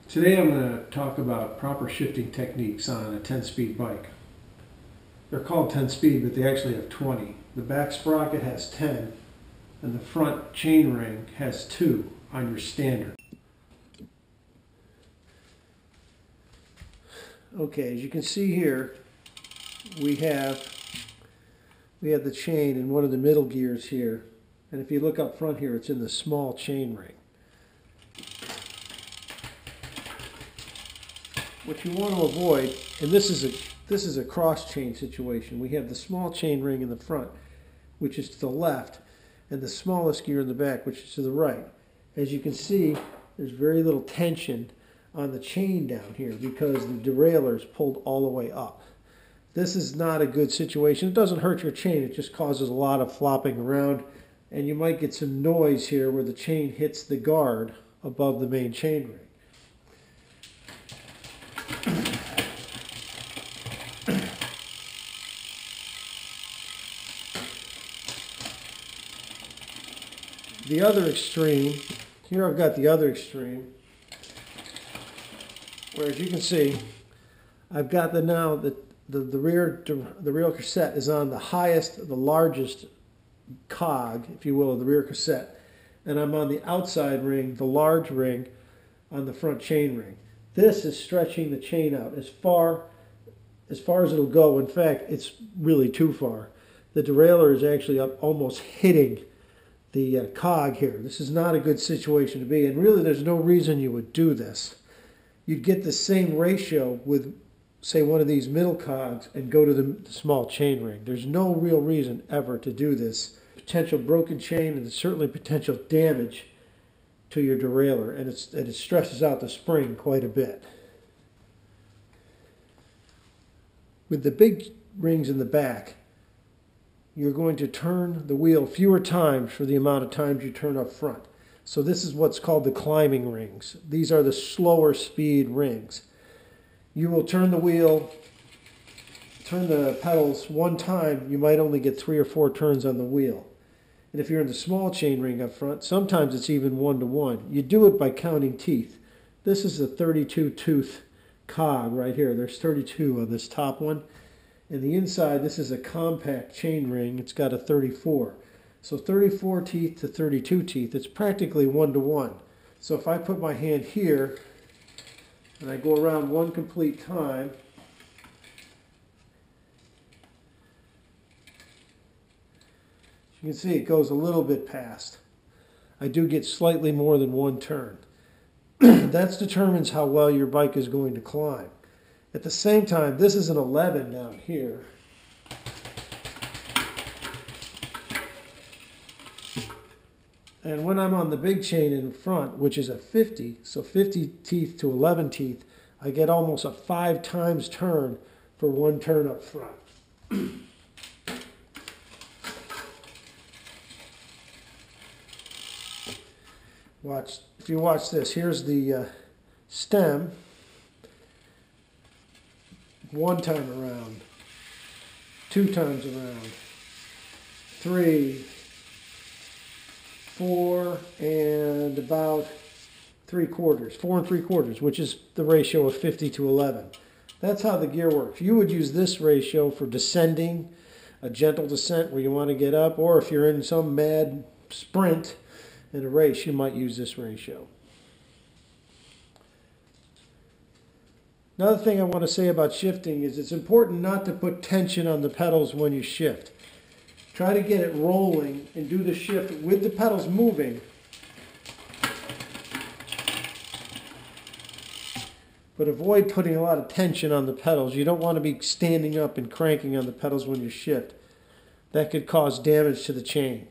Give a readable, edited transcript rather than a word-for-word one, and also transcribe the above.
Today I'm going to talk about proper shifting techniques on a 10-speed bike. They're called 10-speed, but they actually have 20. The back sprocket has 10, and the front chain ring has 2 on your standard. Okay, as you can see here, we have the chain in one of the middle gears here, and if you look up front here, it's in the small chain ring. What you want to avoid, and this is a cross chain situation. We have the small chain ring in the front, which is to the left, and the smallest gear in the back, which is to the right. As you can see, there's very little tension on the chain down here because the derailleur is pulled all the way up. This is not a good situation. It doesn't hurt your chain, it just causes a lot of flopping around, and you might get some noise here where the chain hits the guard above the main chain ring. The other extreme, here I've got the other extreme, where as you can see, I've got the rear cassette is on the highest, the largest cog, if you will, of the rear cassette, and I'm on the outside ring, the large ring, on the front chain ring. This is stretching the chain out as far as it'll go. In fact, it's really too far. The derailleur is actually up almost hitting the cog here. This is not a good situation to be in. Really, there's no reason you would do this. You'd get the same ratio with, say, one of these middle cogs and go to the small chain ring. There's no real reason ever to do this. Potential broken chain, and certainly potential damage to your derailleur, and it stresses out the spring quite a bit. With the big rings in the back, you're going to turn the wheel fewer times for the amount of times you turn up front. So this is what's called the climbing rings. These are the slower speed rings. You will turn the wheel, turn the pedals one time, you might only get 3 or 4 turns on the wheel. And if you're in the small chain ring up front, sometimes it's even 1-to-1. You do it by counting teeth. This is a 32 tooth cog right here. There's 32 on this top one. And the inside, this is a compact chain ring. It's got a 34. So 34 teeth to 32 teeth, it's practically 1-to-1. So if I put my hand here and I go around one complete time, you can see it goes a little bit past. I do get slightly more than 1 turn. That determines how well your bike is going to climb. At the same time, this is an 11 down here. And when I'm on the big chain in front, which is a 50, so 50 teeth to 11 teeth, I get almost a 5 times turn for 1 turn up front. If you watch this, here's the stem. 1 time around, 2 times around, 3, 4, and about 3/4, 4 3/4, which is the ratio of 50 to 11. That's how the gear works. You would use this ratio for descending, a gentle descent where you want to get up, or if you're in some mad sprint in a race, you might use this ratio. Another thing I want to say about shifting is it's important not to put tension on the pedals when you shift. Try to get it rolling and do the shift with the pedals moving. But avoid putting a lot of tension on the pedals. You don't want to be standing up and cranking on the pedals when you shift. That could cause damage to the chain.